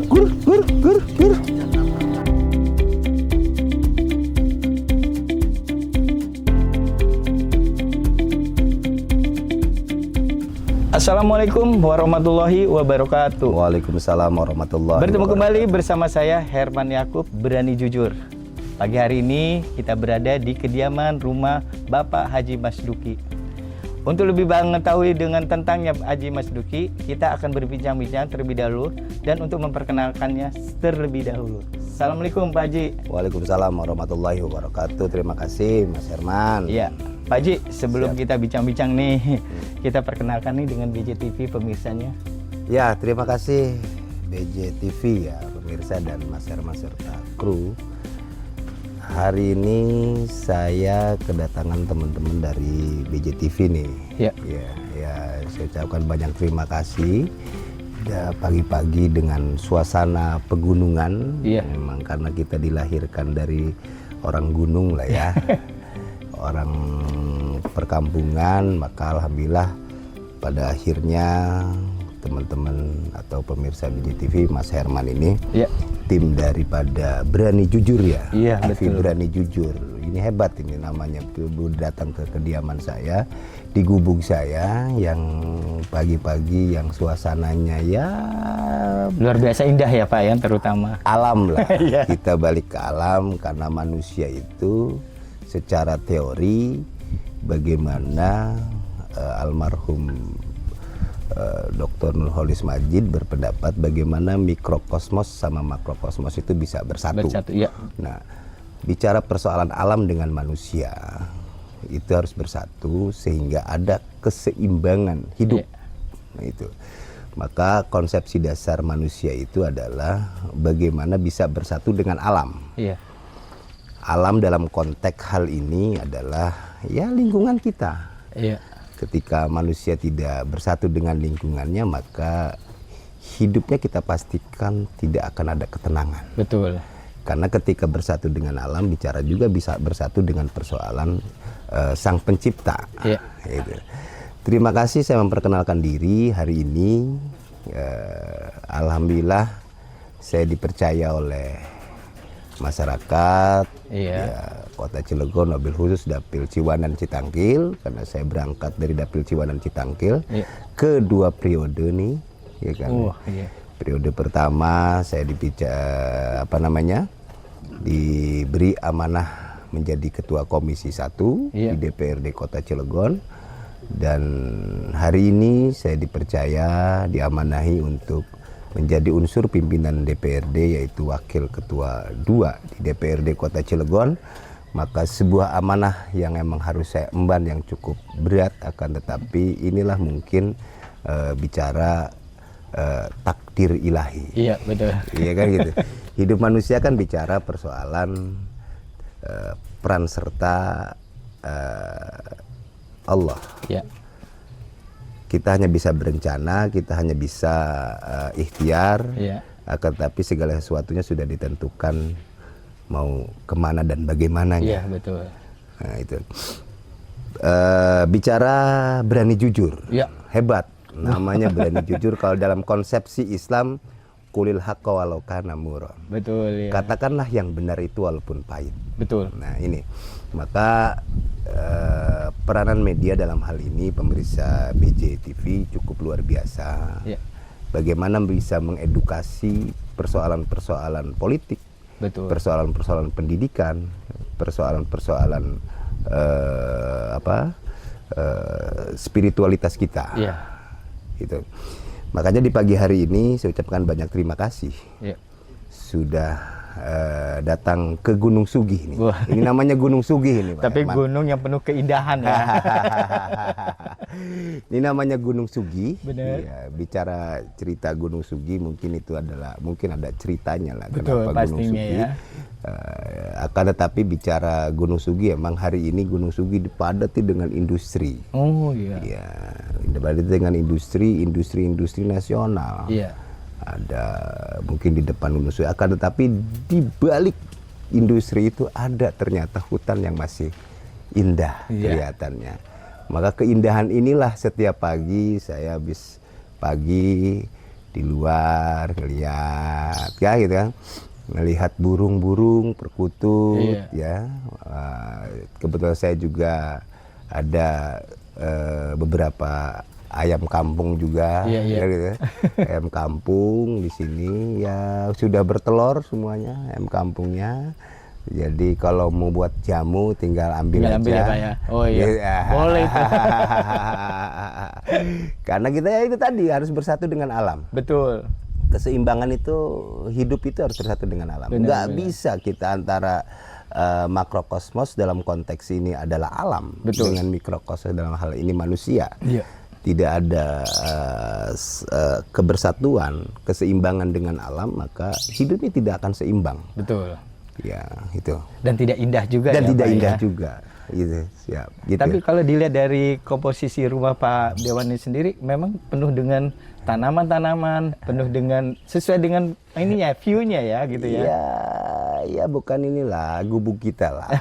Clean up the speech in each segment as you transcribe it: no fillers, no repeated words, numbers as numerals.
gur, gur, gur, gur. Assalamualaikum warahmatullahi wabarakatuh. Waalaikumsalam warahmatullahi Bertemu wabarakatuh. kembali bersama saya Herman Yakub, Berani Jujur. Pagi hari ini kita berada di kediaman rumah Bapak Haji Masduki. Untuk lebih mengetahui dengan tentangnya Haji Masduki, kita akan berbincang-bincang terlebih dahulu dan untuk memperkenalkannya terlebih dahulu. Assalamualaikum Pak Haji. Waalaikumsalam warahmatullahi wabarakatuh. Terima kasih Mas Herman. Iya, Pak Haji, sebelum Siap. kita bincang-bincang nih, kita perkenalkan nih dengan BJTV pemirsanya. Ya, terima kasih BJTV ya, pemirsa dan Mas Herman serta kru. Hari ini saya kedatangan teman-teman dari BJTV nih. Ya. Ya, saya ucapkan banyak terima kasih. Ya, pagi-pagi dengan suasana pegunungan. Iya. Memang karena kita dilahirkan dari orang gunung lah ya. Orang perkampungan, maka alhamdulillah pada akhirnya teman-teman atau pemirsa BJTV Mas Herman ini Iya. tim daripada Berani Jujur ya. Iya, TV betul. Berani Jujur. Ini hebat ini namanya. Datang ke kediaman saya, di gubuk saya yang pagi-pagi yang suasananya ya Luar biasa indah ya Pak ya, terutama. alam lah. Iya. Kita balik ke alam karena manusia itu secara teori bagaimana almarhum Dr. Nurholis Majid berpendapat bagaimana mikrokosmos sama makrokosmos itu bisa bersatu. Iya. Nah, bicara persoalan alam dengan manusia itu harus bersatu sehingga ada keseimbangan hidup. Iya. Nah, itu. Maka konsepsi dasar manusia itu adalah bagaimana bisa bersatu dengan alam. Iya. Alam dalam konteks hal ini adalah ya lingkungan kita. Iya. Ketika manusia tidak bersatu dengan lingkungannya, maka hidupnya kita pastikan tidak akan ada ketenangan. Betul. Karena ketika bersatu dengan alam, bicara juga bisa bersatu dengan persoalan sang pencipta. Iya. Gitu. Terima kasih saya memperkenalkan diri hari ini. Alhamdulillah saya dipercaya oleh masyarakat Iya. ya, Kota Cilegon, mobil khusus Dapil Ciwandan Citangkil, karena saya berangkat dari Dapil Ciwandan Citangkil Iya. kedua periode nih, ya kan. Iya. Periode pertama saya diberi amanah menjadi ketua komisi 1 Iya. di DPRD Kota Cilegon, dan hari ini saya dipercaya diamanahi untuk menjadi unsur pimpinan DPRD, yaitu wakil ketua 2 di DPRD Kota Cilegon. Maka sebuah amanah yang emang harus saya emban yang cukup berat, akan tetapi inilah mungkin bicara takdir ilahi. Iya, betul. Iya kan gitu. Hidup manusia kan bicara persoalan peran serta Allah. Iya. Kita hanya bisa berencana, kita hanya bisa ikhtiar, Iya. akan tapi segala sesuatunya sudah ditentukan mau kemana dan bagaimananya. Iya, betul. Nah, itu. Bicara berani jujur, Iya. hebat. Namanya berani jujur. Kalau dalam konsepsi Islam, kulil haqqa walau kana murran. Betul ya. Katakanlah yang benar itu walaupun pahit. Betul. Nah ini, maka peranan media dalam hal ini pemirsa BJTV cukup luar biasa. Iya. Bagaimana bisa mengedukasi persoalan-persoalan politik, Betul. persoalan-persoalan pendidikan, persoalan-persoalan spiritualitas kita. Iya. Gitu. Makanya di pagi hari ini saya ucapkan banyak terima kasih. Iya. Sudah datang ke Gunung Sugih nih. Wah. Ini namanya Gunung Sugih ini, Pak Tapi Herman. gunung yang penuh keindahan ya. Ini namanya Gunung Sugih. Benar. Iya, bicara cerita Gunung Sugih mungkin itu adalah mungkin ada ceritanya lah. Betul, kenapa Gunung pastinya Sugih. ya. Akan tetapi bicara Gunung Sugih, emang hari ini Gunung Sugih dipadati dengan industri. Oh iya. Iya, dipadati dengan industri nasional. Iya. Ada mungkin di depan Gunung Sugih, akan tetapi di balik industri itu ada ternyata hutan yang masih indah kelihatannya. Maka keindahan inilah setiap pagi saya habis pagi di luar ngeliat lihat ya gitu kan, melihat burung-burung perkutut ya. Kebetulan saya juga ada beberapa ayam kampung juga, ya gitu ya. Ayam kampung di sini ya sudah bertelur semuanya ayam kampungnya. Jadi kalau mau buat jamu tinggal ambil aja. Ya, Pak ya. Oh iya. Boleh itu. Karena kita ya itu tadi harus bersatu dengan alam. Betul. Keseimbangan itu, hidup itu harus bersatu dengan alam. Nggak bisa kita antara makrokosmos dalam konteks ini adalah alam, dengan mikrokosmos dalam hal ini manusia. Tidak ada kebersatuan, keseimbangan dengan alam, maka hidupnya tidak akan seimbang. Betul. Ya, itu. Dan tidak indah juga. Dan ya, tidak Pak, indah ya? juga. Gitu, siap. Gitu. Tapi kalau dilihat dari komposisi rumah Pak Dewan ini sendiri, memang penuh dengan tanaman-tanaman, penuh dengan sesuai dengan ininya, view-nya ya, gitu ya. Ya bukan inilah gubuk kita lah.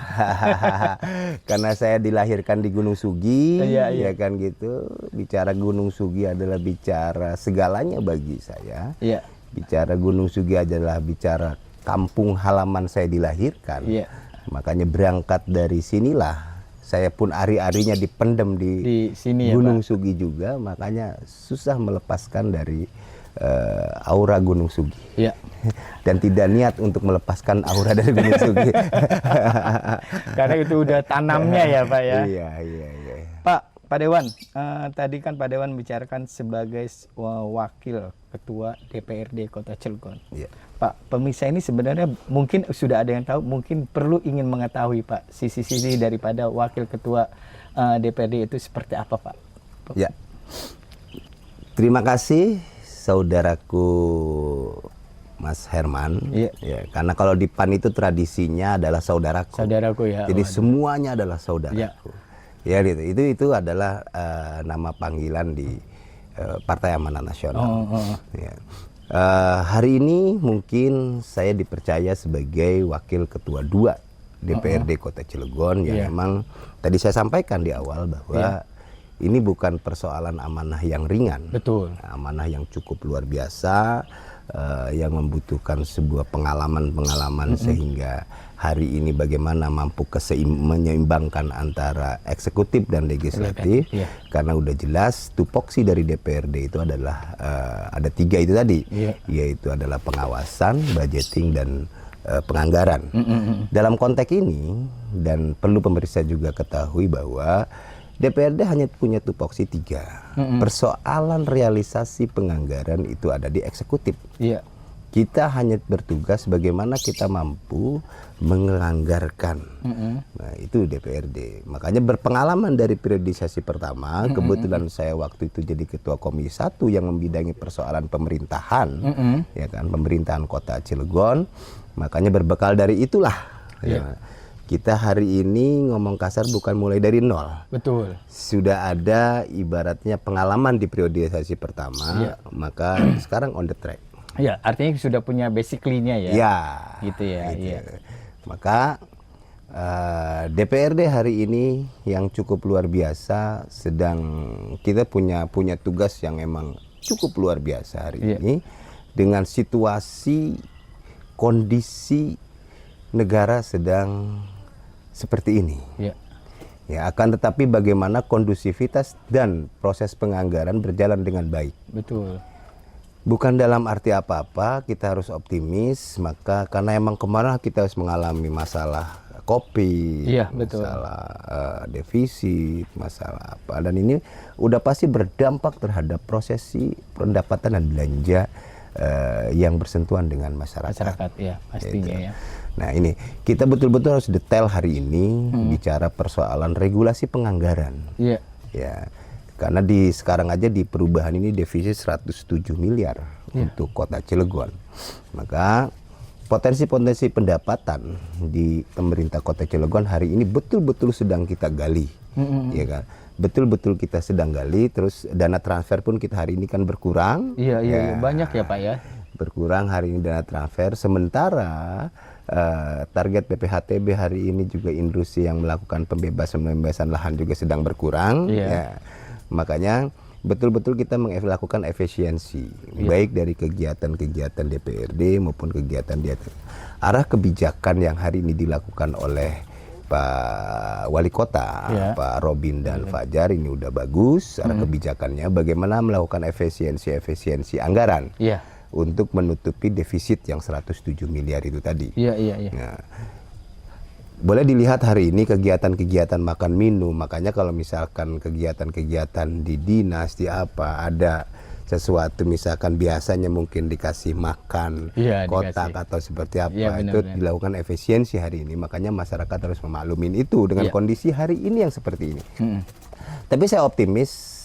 Karena saya dilahirkan di Gunung Sugi, ya kan gitu. Bicara Gunung Sugi adalah bicara segalanya bagi saya. Bicara Gunung Sugi adalah bicara kampung halaman saya dilahirkan. Makanya berangkat dari sinilah saya pun ari-arinya dipendam di sini Gunung Sugi juga, makanya susah melepaskan dari aura Gunung Sugi. Dan tidak niat untuk melepaskan aura dari Gunung Sugi. Karena itu udah tanamnya ya Pak ya. Iya. Pak Dewan, tadi kan Pak Dewan bicarakan sebagai wakil ketua DPRD Kota Cilegon. Pak, pemirsa ini sebenarnya mungkin sudah ada yang tahu, mungkin perlu ingin mengetahui Pak sisi-sisi daripada wakil ketua DPRD itu seperti apa Pak? Ya, terima kasih saudaraku Mas Herman. Ya, karena kalau di PAN itu tradisinya adalah saudaraku. Saudaraku ya. Jadi semuanya adalah saudaraku. Ya gitu. Itu adalah nama panggilan di Partai Amanat Nasional. Ya. Hari ini mungkin saya dipercaya sebagai wakil ketua 2 DPRD Kota Cilegon yang memang tadi saya sampaikan di awal bahwa ini bukan persoalan amanah yang ringan. Betul. Amanah yang cukup luar biasa, yang membutuhkan sebuah pengalaman sehingga hari ini bagaimana mampu menyeimbangkan antara eksekutif dan legislatif. Karena udah jelas tupoksi dari DPRD itu adalah ada 3 itu tadi, yaitu adalah pengawasan, budgeting, dan penganggaran. Dalam konteks ini, dan perlu pemirsa juga ketahui bahwa DPRD hanya punya tupoksi 3. Persoalan realisasi penganggaran itu ada di eksekutif. Kita hanya bertugas bagaimana kita mampu menganggarkan. Nah, itu DPRD. Makanya berpengalaman dari periodisasi pertama, kebetulan saya waktu itu jadi ketua Komisi 1 yang membidangi persoalan pemerintahan, ya kan, pemerintahan Kota Cilegon. Makanya berbekal dari itulah. Ya, kita hari ini ngomong kasar bukan mulai dari nol. Betul. Sudah ada ibaratnya pengalaman di periodisasi pertama, maka sekarang on the track. Ya, artinya sudah punya basically-nya ya. Gitu ya. Gitu. Maka DPRD hari ini yang cukup luar biasa, sedang kita punya tugas yang emang cukup luar biasa hari ini dengan situasi kondisi negara sedang seperti ini. Ya, akan tetapi bagaimana kondusivitas dan proses penganggaran berjalan dengan baik. Betul. Bukan dalam arti apa-apa, kita harus optimis, maka karena emang kemarin kita harus mengalami masalah kopi, masalah defisit, masalah apa, dan ini udah pasti berdampak terhadap prosesi pendapatan dan belanja yang bersentuhan dengan masyarakat. Ya, pastinya ya. Nah ini, kita betul-betul harus detail hari ini bicara persoalan regulasi penganggaran. Ya. Karena sekarang aja di perubahan ini defisit 107 miliar untuk Kota Cilegon. Maka potensi-potensi pendapatan di pemerintah Kota Cilegon hari ini betul-betul sedang kita gali. Ya kan? Betul-betul kita sedang gali, terus dana transfer pun kita hari ini kan berkurang. Iya, banyak ya Pak ya. Berkurang hari ini dana transfer, sementara target BPHTB hari ini juga industri yang melakukan pembebasan lahan juga sedang berkurang. Ya. Makanya betul-betul kita melakukan efisiensi, baik dari kegiatan-kegiatan DPRD maupun kegiatan di atas. Arah kebijakan yang hari ini dilakukan oleh Pak Wali Kota, Pak Robin dan Fajar ini udah bagus. Arah kebijakannya bagaimana melakukan efisiensi anggaran untuk menutupi defisit yang 107 miliar itu tadi. Nah, boleh dilihat hari ini kegiatan-kegiatan makan minum, makanya kalau misalkan kegiatan-kegiatan di dinas, di apa, ada sesuatu misalkan biasanya mungkin dikasih makan kotak atau seperti apa, itu dilakukan efisiensi hari ini, makanya masyarakat harus memaklumin itu dengan kondisi hari ini yang seperti ini. Tapi saya optimis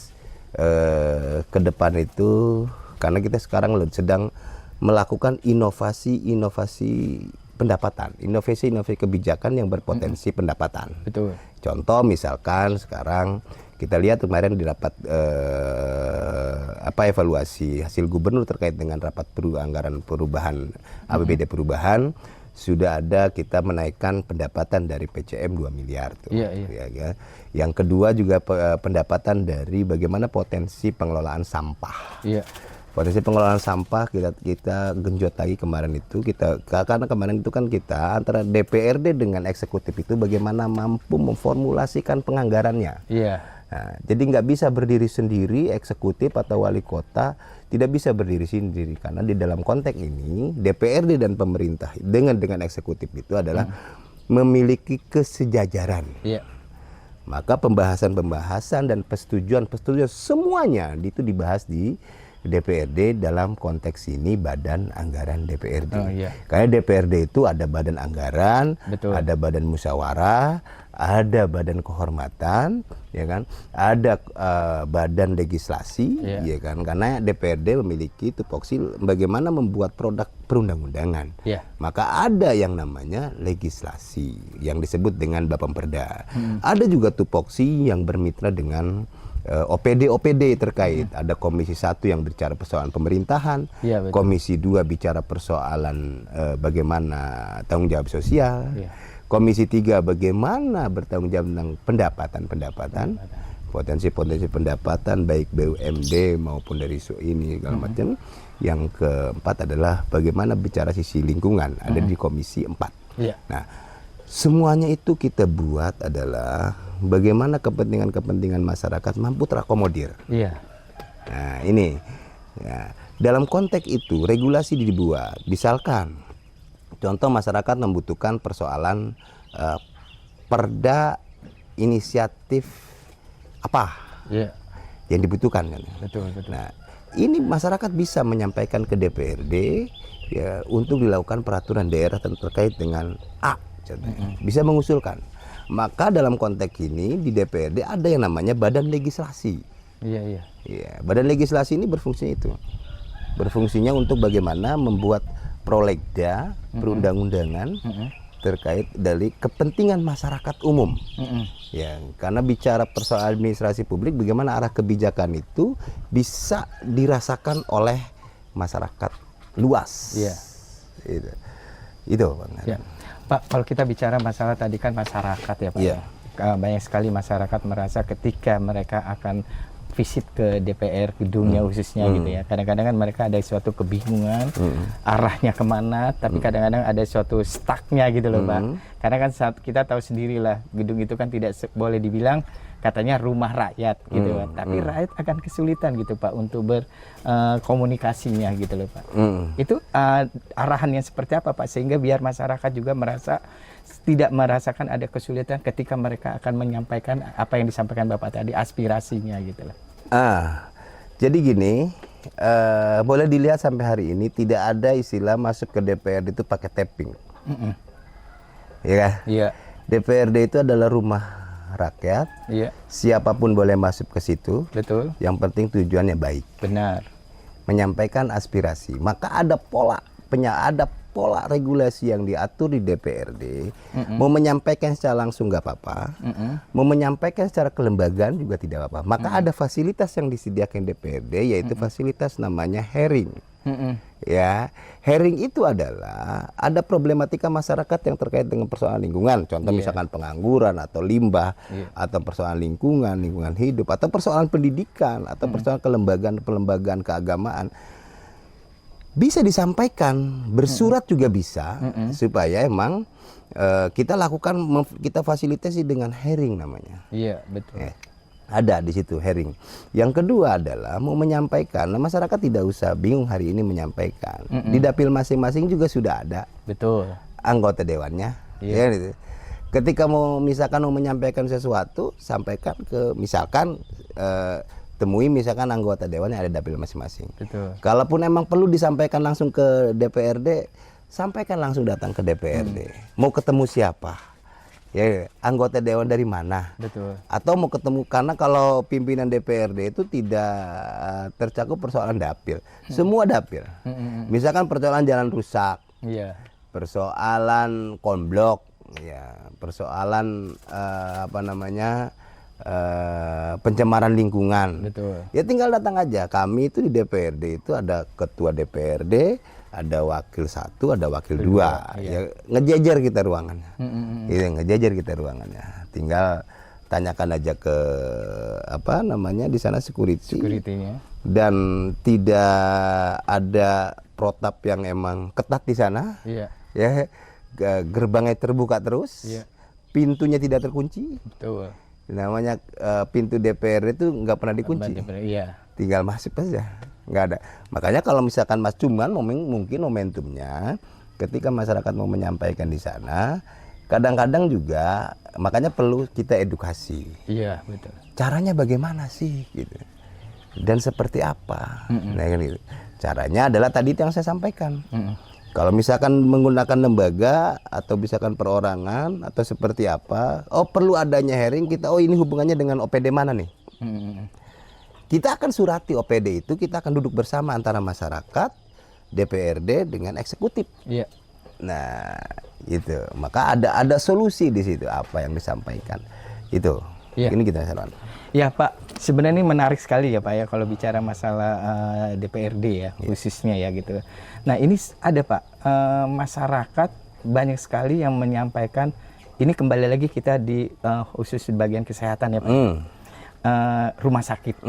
ke depan itu, karena kita sekarang sedang melakukan inovasi pendapatan, inovasi kebijakan yang berpotensi pendapatan. Betul. Contoh misalkan sekarang kita lihat kemarin di rapat evaluasi hasil gubernur terkait dengan rapat anggaran perubahan APBD perubahan, sudah ada kita menaikkan pendapatan dari PCM 2 miliar tuh. Ya. Yang kedua juga pendapatan dari bagaimana potensi pengelolaan sampah. Potensi pengelolaan sampah kita genjot lagi kemarin itu, karena kemarin itu kan kita antara DPRD dengan eksekutif itu bagaimana mampu memformulasikan penganggarannya. Nah, jadi nggak bisa berdiri sendiri, eksekutif atau wali kota tidak bisa berdiri sendiri, karena di dalam konteks ini DPRD dan pemerintah dengan eksekutif itu adalah memiliki kesejajaran. Maka pembahasan dan persetujuan semuanya itu dibahas di DPRD dalam konteks ini badan anggaran DPRD. Karena DPRD itu ada badan anggaran, ada badan musyawarah, ada badan kehormatan, ya kan? Ada badan legislasi, ya kan? Karena DPRD memiliki tupoksi bagaimana membuat produk perundang-undangan. Maka ada yang namanya legislasi yang disebut dengan Bapemperda. Ada juga tupoksi yang bermitra dengan OPD terkait. Ada Komisi 1 yang bicara persoalan pemerintahan, Komisi 2 bicara persoalan bagaimana tanggung jawab sosial, Komisi 3 bagaimana bertanggung jawab tentang pendapatan, potensi pendapatan baik BUMD maupun dari ini segala macam. Yang keempat adalah bagaimana bicara sisi lingkungan, ada di Komisi 4. Nah, semuanya itu kita buat adalah bagaimana kepentingan masyarakat mampu terakomodir. Nah, ini dalam konteks itu regulasi dibuat. Misalkan contoh masyarakat membutuhkan persoalan perda inisiatif apa yang dibutuhkan kan. Betul. Nah, ini masyarakat bisa menyampaikan ke DPRD ya untuk dilakukan peraturan daerah terkait dengan A. Bisa mengusulkan. Maka dalam konteks ini di DPRD ada yang namanya badan legislasi. Badan legislasi ini berfungsinya itu. Berfungsinya untuk bagaimana membuat prolegda perundang-undangan terkait dari kepentingan masyarakat umum. Ya, karena bicara persoalan administrasi publik, bagaimana arah kebijakan itu bisa dirasakan oleh masyarakat luas. Itu Bang. Pak, kalau kita bicara masalah tadi kan masyarakat ya Pak. Banyak sekali masyarakat merasa ketika mereka akan visit ke DPR gedungnya khususnya gitu ya. Kadang-kadang kan mereka ada suatu kebingungan arahnya kemana, tapi kadang-kadang ada suatu stucknya gitu loh Pak. Karena kan saat kita tahu sendirilah gedung itu kan tidak boleh dibilang katanya rumah rakyat gitu kan. Tapi rakyat akan kesulitan gitu Pak untuk berkomunikasinya gitu loh Pak. Itu arahan yang seperti apa Pak sehingga biar masyarakat juga merasa tidak merasakan ada kesulitan ketika mereka akan menyampaikan apa yang disampaikan Bapak tadi, aspirasinya gitu loh. Jadi gini, boleh dilihat sampai hari ini tidak ada istilah masuk ke DPRD itu pakai tapping. Ya. DPRD itu adalah rumah rakyat. Siapapun boleh masuk ke situ. Betul. Yang penting tujuannya baik. Benar. Menyampaikan aspirasi. Maka ada pola pola regulasi yang diatur di DPRD, mau menyampaikan secara langsung nggak apa-apa, mau menyampaikan secara kelembagaan juga tidak apa-apa. Maka ada fasilitas yang disediakan DPRD, yaitu fasilitas namanya hearing. Ya, hearing itu adalah ada problematika masyarakat yang terkait dengan persoalan lingkungan, contoh misalkan pengangguran atau limbah, atau persoalan lingkungan hidup, atau persoalan pendidikan, atau persoalan kelembagaan keagamaan, bisa disampaikan, bersurat juga bisa, supaya emang kita lakukan, kita fasilitasi dengan hearing namanya. Iya, betul. Ada di situ hearing. Yang kedua adalah mau menyampaikan, nah masyarakat tidak usah bingung hari ini menyampaikan. Di dapil masing-masing juga sudah ada. Betul. Anggota dewannya. Ya, gitu. Ketika mau misalkan mau menyampaikan sesuatu, sampaikan ke misalkan temui misalkan anggota dewan yang ada di dapil masing-masing. Betul. Kalaupun emang perlu disampaikan langsung ke DPRD, sampaikan langsung datang ke DPRD. Mau ketemu siapa? Ya, anggota dewan dari mana? Betul. Atau mau ketemu, karena kalau pimpinan DPRD itu tidak tercakup persoalan dapil, semua dapil. Misalkan persoalan jalan rusak, persoalan konblok, ya, persoalan pencemaran lingkungan. Betul. Ya tinggal datang aja. Kami itu di DPRD itu ada ketua DPRD, ada wakil 1, ada wakil 2. Ya, ngejejer kita ruangannya. Ngejejer kita ruangannya. Tinggal tanyakan aja ke di sana security-nya. Dan tidak ada protap yang emang ketat di sana. Ya, gerbangnya terbuka terus. Pintunya tidak terkunci. Betul. Namanya pintu DPR itu nggak pernah dikunci. Tinggal masuk saja. Nggak ada. Makanya kalau misalkan Mas cuman mungkin momentumnya ketika masyarakat mau menyampaikan di sana, kadang-kadang juga makanya perlu kita edukasi. Iya, betul. Caranya bagaimana sih gitu. Dan seperti apa? Nah, kan gitu. Caranya adalah tadi yang saya sampaikan. Kalau misalkan menggunakan lembaga atau misalkan perorangan atau seperti apa, perlu adanya hearing, kita ini hubungannya dengan OPD mana nih? Kita akan surati OPD itu, kita akan duduk bersama antara masyarakat, DPRD dengan eksekutif. Nah, itu. Maka ada solusi di situ apa yang disampaikan. Itu. Ini kita saran. Ya Pak, sebenarnya ini menarik sekali ya Pak ya kalau bicara masalah DPRD ya khususnya ya gitu. Nah ini ada Pak, masyarakat banyak sekali yang menyampaikan, ini kembali lagi kita di khusus di bagian kesehatan ya Pak. Rumah sakit.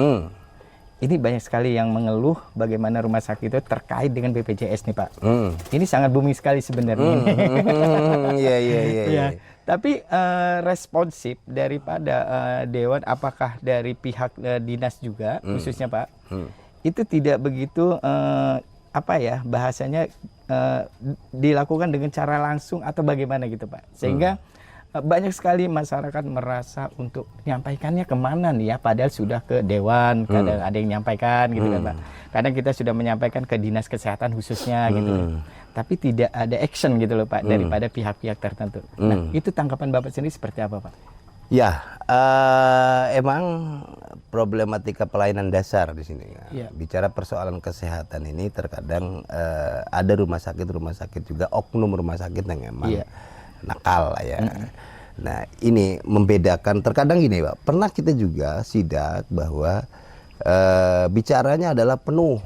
Ini banyak sekali yang mengeluh bagaimana rumah sakit itu terkait dengan BPJS nih Pak. Ini sangat booming sekali sebenarnya. Iya. Tapi responsif daripada dewan, apakah dari pihak dinas juga khususnya Pak, itu tidak begitu bahasanya dilakukan dengan cara langsung atau bagaimana gitu Pak, sehingga banyak sekali masyarakat merasa untuk menyampaikannya kemana nih ya, padahal sudah ke dewan, kadang ada yang menyampaikan gitu kan Pak, kadang kita sudah menyampaikan ke dinas kesehatan khususnya gitu, tapi tidak ada action gitu loh Pak daripada pihak-pihak tertentu. Nah itu tanggapan Bapak sendiri seperti apa Pak? Ya, emang problematika pelayanan dasar di sini. Bicara persoalan kesehatan ini terkadang ada rumah sakit juga, oknum rumah sakit yang emang nakal lah ya. Nah ini membedakan, terkadang gini Pak, pernah kita juga sidak bahwa bicaranya adalah penuh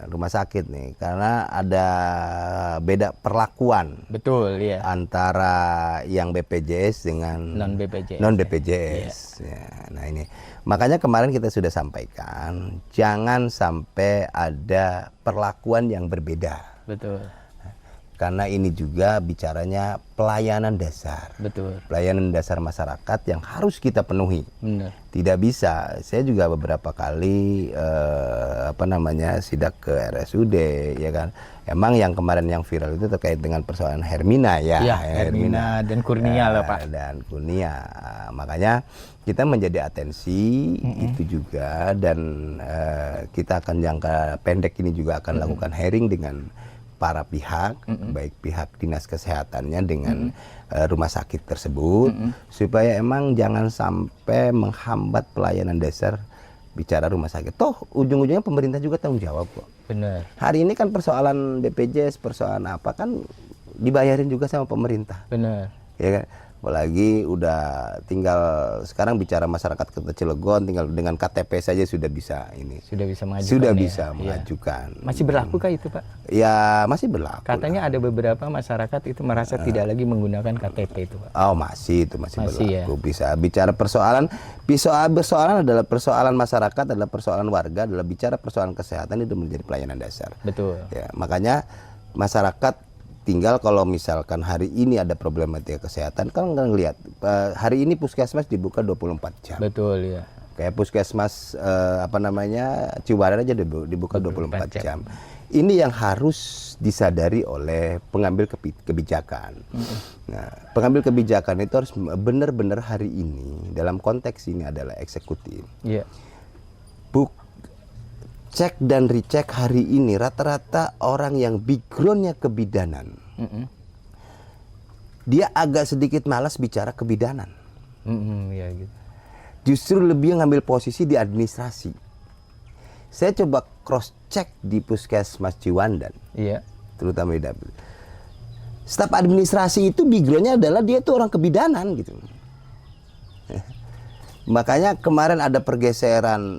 rumah sakit nih, karena ada beda perlakuan. Betul ya. Antara yang BPJS dengan non BPJS. Nah ini makanya kemarin kita sudah sampaikan, jangan sampai ada perlakuan yang berbeda. Betul. Karena ini juga bicaranya pelayanan dasar. Betul. Pelayanan dasar masyarakat yang harus kita penuhi. Benar. Tidak bisa. Saya juga beberapa kali sidak ke RSUD ya kan. Emang yang kemarin yang viral itu terkait dengan persoalan Hermina ya. Iya, Hermina dan Kurnia lah Pak. Dan Kurnia. Makanya kita menjadi atensi itu juga, dan kita akan jangka pendek ini juga akan lakukan hearing dengan para pihak, baik pihak dinas kesehatannya dengan rumah sakit tersebut, supaya emang jangan sampai menghambat pelayanan dasar bicara rumah sakit. Toh ujung-ujungnya pemerintah juga tanggung jawab kok. Benar. Hari ini kan persoalan BPJS, persoalan apa kan dibayarin juga sama pemerintah. Benar. Ya kan? Apalagi udah tinggal sekarang bicara masyarakat Kota Cilegon tinggal dengan KTP saja sudah bisa ini. Sudah bisa mengajukan. Sudah ya? bisa Iya. mengajukan. Masih berlakukah itu, Pak? Ya masih berlaku. Katanya ada beberapa masyarakat itu merasa tidak lagi menggunakan KTP itu, Pak. Oh masih itu masih Masih, berlaku. Bisa bicara persoalan adalah persoalan masyarakat, adalah persoalan warga, adalah bicara persoalan kesehatan itu menjadi pelayanan dasar. Betul. Ya, makanya masyarakat tinggal kalau misalkan hari ini ada problematika kesehatan kan ngelihat hari ini puskesmas dibuka 24 jam. Betul ya. Kayak puskesmas Ciwaran aja dibuka 24 jam. Ini yang harus disadari oleh pengambil kebijakan. Nah, pengambil kebijakan itu harus benar-benar hari ini dalam konteks ini adalah eksekutif. Iya. Cek dan recheck hari ini rata-rata orang yang backgroundnya kebidanan. Dia agak sedikit malas bicara kebidanan. Ya, gitu. Justru lebih ngambil posisi di administrasi. Saya coba cross check di Puskesmas Ciwandan. Iya. Terutama di dapil. Staf administrasi itu backgroundnya adalah dia itu orang kebidanan gitu. Makanya kemarin ada pergeseran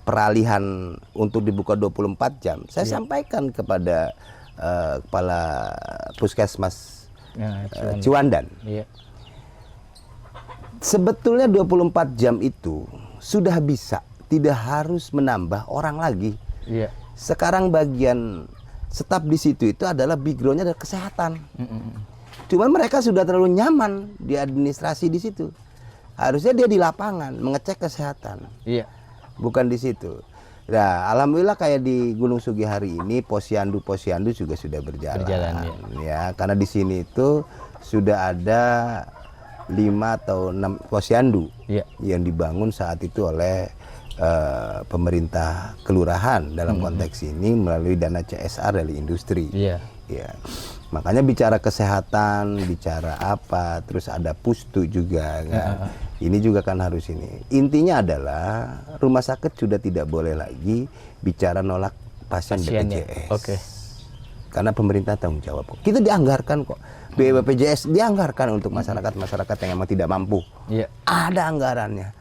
peralihan untuk dibuka 24 jam. Saya sampaikan kepada kepala Puskesmas Ciwandan. Iya. Sebetulnya 24 jam itu sudah bisa, tidak harus menambah orang lagi. Iya. Sekarang bagian staf di situ itu adalah backgroundnya adalah kesehatan. Cuman mereka sudah terlalu nyaman di administrasi di situ. Harusnya dia di lapangan mengecek kesehatan. Iya. Bukan di situ. Nah, alhamdulillah kayak di Gunung Sugi hari ini posyandu juga sudah berjalan. Ya, karena di sini itu sudah ada 5 atau 6 posyandu yang dibangun saat itu oleh pemerintah kelurahan dalam konteks ini melalui dana CSR dari industri. Iya. Ya. Makanya bicara kesehatan, bicara apa, terus ada pustu juga kan. Ini juga kan harus ini. Intinya adalah rumah sakit sudah tidak boleh lagi bicara nolak pasien BPJS. Oke. Karena pemerintah tanggung jawab. Kita dianggarkan kok. BPJS dianggarkan untuk masyarakat-masyarakat yang memang tidak mampu. Iya. Ada anggarannya.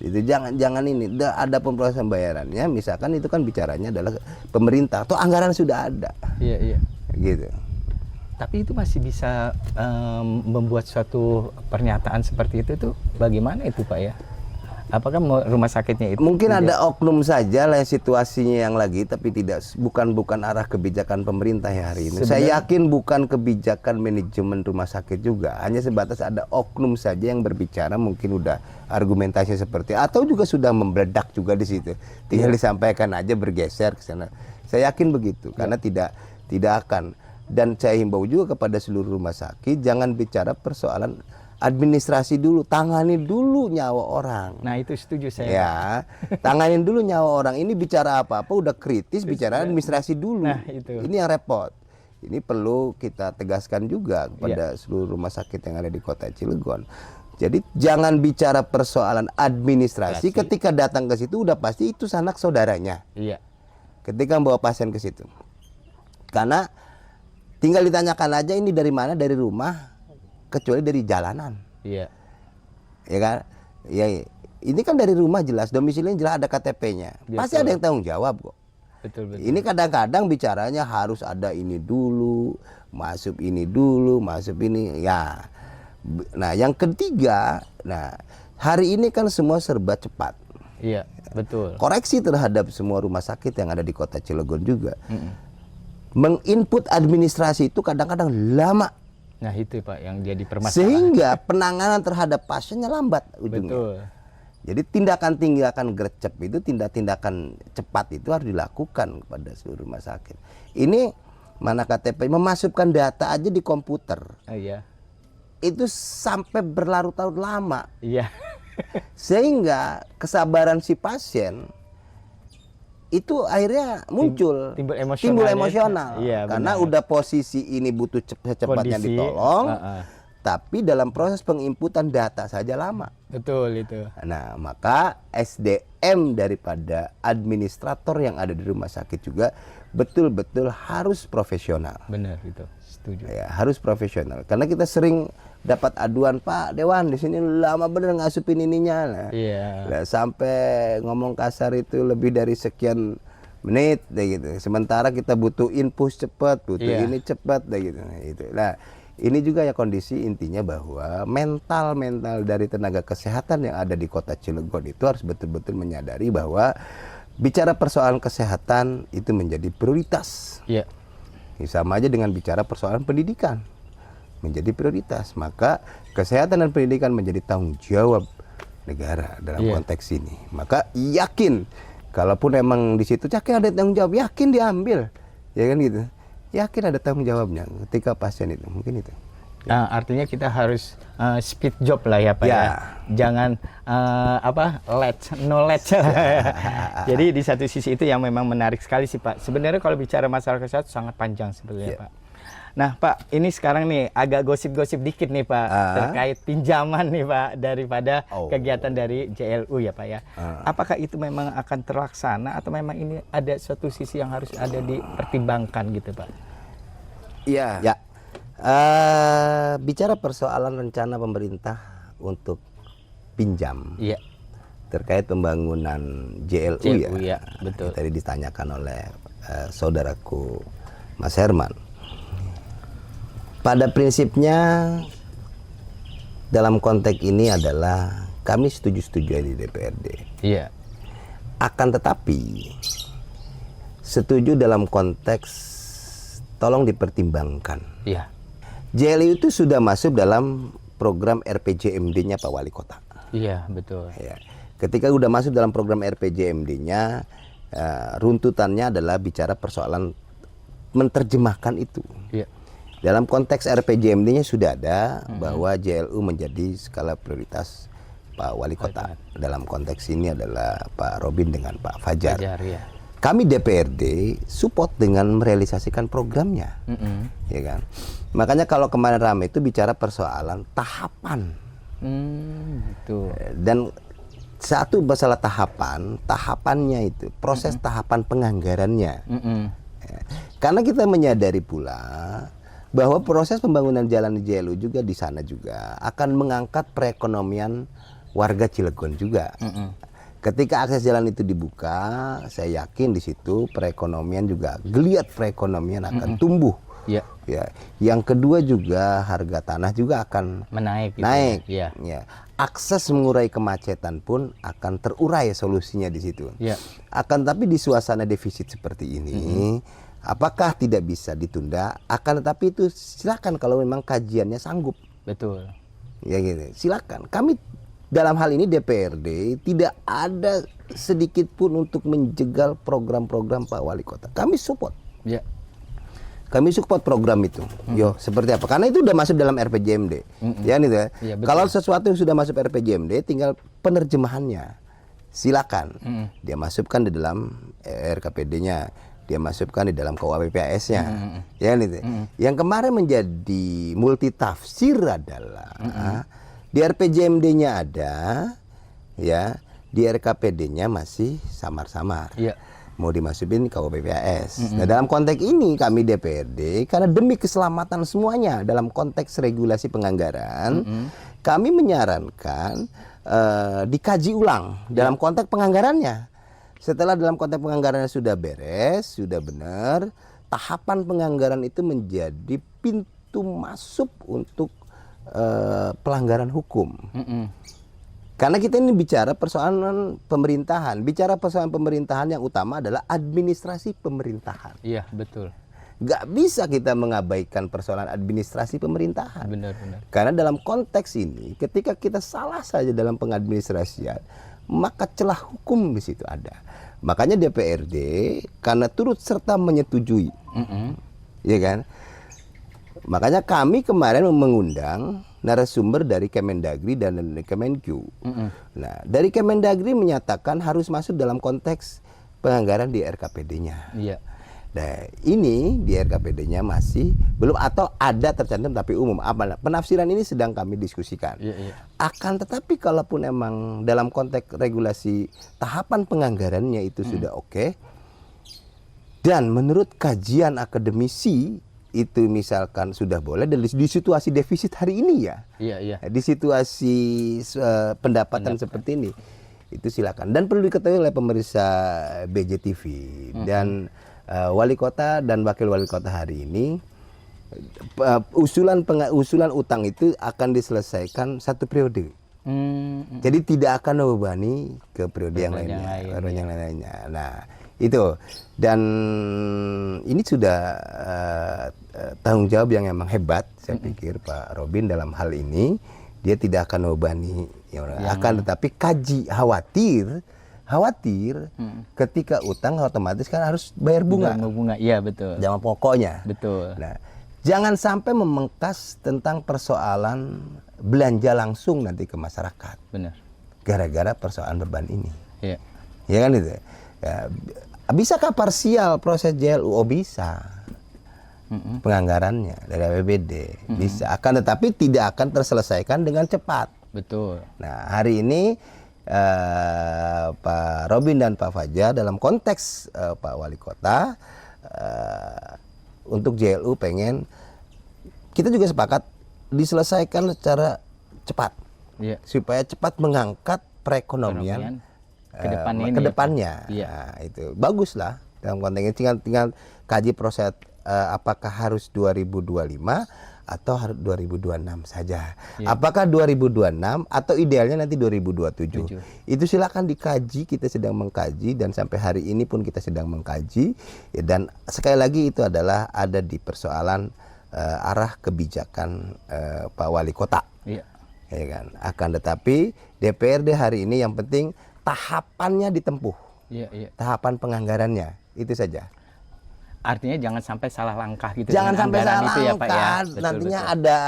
Itu jangan ini. Ada pemproses bayarannya. Misalkan itu kan bicaranya adalah pemerintah. Atau anggaran sudah ada. Iya. Gitu. Tapi itu masih bisa membuat suatu pernyataan seperti itu bagaimana itu, Pak ya? Apakah rumah sakitnya itu mungkin ada oknum saja lah situasinya yang lagi, tapi bukan arah kebijakan pemerintah ya hari ini. Saya yakin bukan kebijakan manajemen rumah sakit juga, hanya sebatas ada oknum saja yang berbicara, mungkin udah argumentasi seperti atau juga sudah membledak juga di situ. Tinggal disampaikan aja bergeser ke sana. Saya yakin begitu karena tidak akan. Dan saya himbau juga kepada seluruh rumah sakit jangan bicara persoalan administrasi dulu, tangani dulu nyawa orang. Nah itu setuju saya. Ya, tanganin dulu nyawa orang. Ini bicara apa-apa udah kritis, bicara administrasi dulu. Nah, itu. Ini yang repot. Ini perlu kita tegaskan juga kepada seluruh rumah sakit yang ada di Kota Cilegon. Jadi jangan bicara persoalan administrasi ketika datang ke situ udah pasti itu sanak saudaranya. Iya. Ketika membawa pasien ke situ. Karena tinggal ditanyakan aja ini dari mana, dari rumah, kecuali dari jalanan. Iya. Ya kan? Ya, ini kan dari rumah jelas, domisilinya jelas ada KTP-nya. Pasti ada yang tanggung jawab kok. Betul. Ini kadang-kadang bicaranya harus ada ini dulu, masuk ini dulu, masuk ini. Ya. Nah, yang ketiga, hari ini kan semua serba cepat. Iya, betul. Koreksi terhadap semua rumah sakit yang ada di Kota Cilegon juga. Menginput administrasi itu kadang-kadang lama. Nah itu Pak yang jadi permasalahan. Sehingga penanganan terhadap pasiennya lambat ujungnya. Betul. Jadi tindakan-tindakan gercep itu, tindakan cepat itu harus dilakukan kepada seluruh rumah sakit. Ini mana KTP, memasukkan data aja di komputer. Iya. Itu sampai berlarut-larut lama. Iya. Sehingga kesabaran si pasien itu akhirnya muncul timbul emosional. Iya, karena udah posisi ini butuh secepatnya ditolong, tapi dalam proses penginputan data saja lama. Betul itu. Nah, maka SDM daripada administrator yang ada di rumah sakit juga betul-betul harus profesional. Benar itu, setuju. Ya, harus profesional. Karena kita sering dapat aduan, Pak Dewan di sini lama bener ngasupin ininya. Nah, Iya. nah, sampai ngomong kasar itu lebih dari sekian menit deh gitu. Sementara kita butuh infus cepat, butuh Iya. ini cepat deh gitu. Nah, itu. Nah, ini juga ya kondisi intinya bahwa mental dari tenaga kesehatan yang ada di kota Cilegon itu harus betul-betul menyadari bahwa bicara persoalan kesehatan itu menjadi prioritas. Iya. Sama aja dengan bicara persoalan pendidikan menjadi prioritas. Maka kesehatan dan pendidikan menjadi tanggung jawab negara dalam konteks ini. Maka yakin kalaupun emang di situ yakin ada tanggung jawab, yakin diambil, ya kan gitu. Yakin ada tanggung jawabnya ketika pasien itu, mungkin itu. Nah, artinya kita harus speed job lah ya Pak ya. Jangan knowledge. Jadi di satu sisi itu yang memang menarik sekali sih Pak. Sebenarnya kalau bicara masalah kesehatan sangat panjang sebetulnya Pak. Nah Pak, ini sekarang nih agak gosip-gosip dikit nih Pak terkait pinjaman nih Pak daripada kegiatan dari JLU ya Pak ya. Apakah itu memang akan terlaksana atau memang ini ada suatu sisi yang harus ada dipertimbangkan gitu Pak? Iya. Ya. Bicara persoalan rencana pemerintah untuk pinjam terkait pembangunan JLU ya, betul. Tadi ditanyakan oleh saudaraku Mas Herman. Pada prinsipnya dalam konteks ini adalah kami setuju-setuju di DPRD. Iya. Akan tetapi setuju dalam konteks tolong dipertimbangkan. Iya. JLU itu sudah masuk dalam program RPJMD-nya Pak Wali Kota. Iya, betul. Ya. Ketika sudah masuk dalam program RPJMD-nya, runtutannya adalah bicara persoalan menerjemahkan itu. Iya. Dalam konteks RPJMD-nya sudah ada bahwa JLU menjadi skala prioritas Pak Wali Kota. Dalam konteks ini adalah Pak Robin dengan Pak Fajar. Ya. Kami DPRD support dengan merealisasikan programnya, ya kan. Makanya kalau kemarin ramai itu bicara persoalan tahapan, betul. dan satu masalah tahapannya itu proses tahapan penganggarannya. Ya. Karena kita menyadari pula bahwa proses pembangunan jalan di JLU juga di sana juga akan mengangkat perekonomian warga Cilegon juga. Ketika akses jalan itu dibuka, saya yakin di situ perekonomian juga, geliat perekonomian akan tumbuh. Ya. Yang kedua juga harga tanah juga akan naik. Ya. Akses mengurai kemacetan pun akan terurai solusinya di situ. Ya. Akan tapi di suasana defisit seperti ini, apakah tidak bisa ditunda? Akan tetapi itu silakan kalau memang kajiannya sanggup. Betul. Ya gitu. Silakan. Kami dalam hal ini DPRD tidak ada sedikit pun untuk menjegal program-program Pak Wali Kota. Kami support. Ya. Kami support program itu. Seperti apa? Karena itu sudah masuk dalam RPJMD. Ya gitu ya. Ya, kalau sesuatu yang sudah masuk RPJMD tinggal penerjemahannya. Silakan. Dia masukkan di dalam RKPD-nya. Dia masukkan di dalam KUHP-PAS-nya. Ya gitu. Yang kemarin menjadi multitafsir adalah di RPJMD-nya ada, ya, di RKPD-nya masih samar-samar. Iya. Mau dimasukin KUHP-PAS. Nah, dalam konteks ini kami DPRD karena demi keselamatan semuanya dalam konteks regulasi penganggaran, kami menyarankan dikaji ulang dalam konteks penganggarannya. Setelah dalam konteks penganggarannya sudah beres, sudah benar, tahapan penganggaran itu menjadi pintu masuk untuk pelanggaran hukum. Karena kita ini bicara persoalan pemerintahan. Bicara persoalan pemerintahan yang utama adalah administrasi pemerintahan. Iya, betul. Gak bisa kita mengabaikan persoalan administrasi pemerintahan. Benar. Karena dalam konteks ini, ketika kita salah saja dalam pengadministrasian, maka celah hukum di situ ada. Makanya DPRD karena turut serta menyetujui, ya kan? Makanya kami kemarin mengundang narasumber dari Kemendagri dan Kemenkyu. Nah, dari Kemendagri menyatakan harus masuk dalam konteks penganggaran di RKPD-nya. Iya. Nah, ini di RKPD-nya masih belum atau ada tercantum tapi umum. Apa penafsiran ini sedang kami diskusikan. Akan tetapi kalaupun emang dalam konteks regulasi tahapan penganggarannya itu sudah oke, dan menurut kajian akademisi itu misalkan sudah boleh dan di situasi defisit hari ini ya. Di situasi pendapatan seperti ini itu silakan, dan perlu diketahui oleh pemirsa BJTV dan wali kota dan wakil wali kota hari ini, usulan utang itu akan diselesaikan 1 periode. Jadi tidak akan membebani ke periode yang lainnya. Nah, itu, dan ini sudah tanggung jawab yang emang hebat, saya pikir Pak Robin dalam hal ini. Dia tidak akan membebani akan tetapi kaji, khawatir ketika utang otomatis kan harus bayar bunga. Iya betul. Jangan pokoknya. Betul. Nah, jangan sampai memengkas tentang persoalan belanja langsung nanti ke masyarakat. Benar. Gara-gara persoalan beban ini. Iya. Ya kan itu. Ya, bisakah parsial proses JLUO? Bisa. Penganggarannya dari APBD bisa. Akan tetapi tidak akan terselesaikan dengan cepat. Betul. Nah, hari ini Pak Robin dan Pak Fajar dalam konteks Pak Wali Kota untuk JLU pengen, kita juga sepakat diselesaikan secara cepat, supaya cepat mengangkat perekonomian ke depannya. Nah, itu bagus lah dalam konteks ini. Tinggal kaji proses apakah harus 2025 atau harus 2026 saja. Apakah 2026 atau idealnya nanti 2027. Itu silakan dikaji, kita sedang mengkaji dan sampai hari ini pun kita sedang mengkaji. Dan sekali lagi itu adalah ada di persoalan arah kebijakan Pak Wali Kota. Ya kan. Akan tetapi DPRD hari ini yang penting tahapannya ditempuh. Tahapan penganggarannya itu saja. Artinya jangan sampai salah langkah gitu. Jangan sampai salah langkah. Ya, Pak, ya? Nantinya ada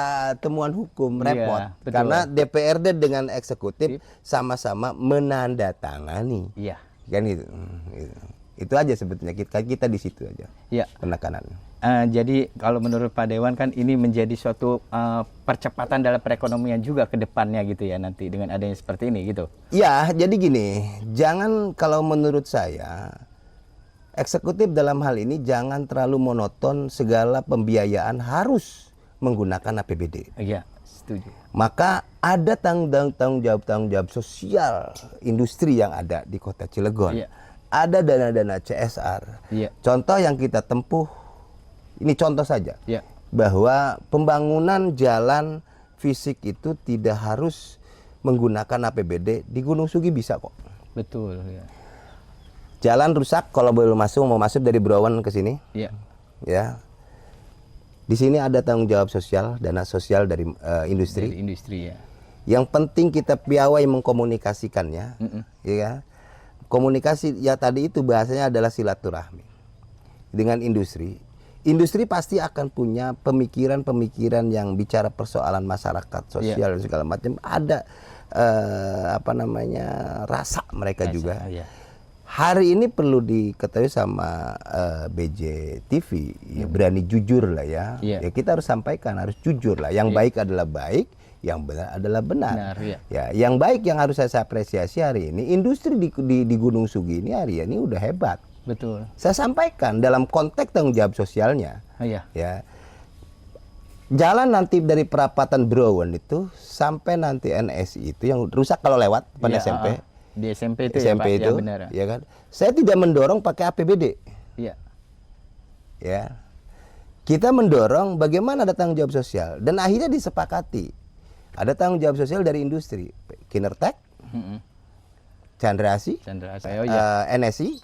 temuan hukum, repot. Karena DPRD dengan eksekutif sama-sama menandatangani. Kan gitu. Itu aja sebetulnya, kita di situ aja. Penekanan. Jadi kalau menurut Pak Dewan kan ini menjadi suatu percepatan dalam perekonomian juga ke depannya gitu ya nanti dengan adanya seperti ini gitu. Ya, jadi gini, jangan, kalau menurut saya eksekutif dalam hal ini jangan terlalu monoton segala pembiayaan harus menggunakan APBD. Iya, setuju. Maka ada tanggung jawab sosial industri yang ada di Kota Cilegon. Ada dana-dana CSR. Contoh yang kita tempuh, ini contoh saja, bahwa pembangunan jalan fisik itu tidak harus menggunakan APBD. Di Gunung Sugi bisa kok. Betul. Jalan rusak, kalau belum mau masuk dari Browan ke sini. Ya. Di sini ada tanggung jawab sosial, dana sosial dari industri. Dari industri ya. Yang penting kita piawai mengkomunikasikannya. Ya. Komunikasi ya tadi itu bahasanya adalah silaturahmi dengan industri. Industri pasti akan punya pemikiran-pemikiran yang bicara persoalan masyarakat, sosial dan segala macam. Ada rasa mereka juga. Hari ini perlu diketahui sama BJTV, berani jujur lah ya. Ya kita harus sampaikan, harus jujur lah. Yang baik adalah baik, yang benar adalah benar. Ya, yang baik yang harus saya apresiasi hari ini, industri di Gunung Sugi ini hari ini udah hebat. Betul. Saya sampaikan dalam konteks tanggung jawab sosialnya. Ya. Jalan nanti dari perapatan Browan itu sampai nanti NSI itu yang rusak kalau lewat pada SMP. Di SMP itu SMP ya, Pak, itu, ya, benar. Ya kan? Saya tidak mendorong pakai APBD. Ya. Kita mendorong bagaimana ada tanggung jawab sosial dan akhirnya disepakati. Ada tanggung jawab sosial dari industri, Kinertek, Chandrasi, NSI,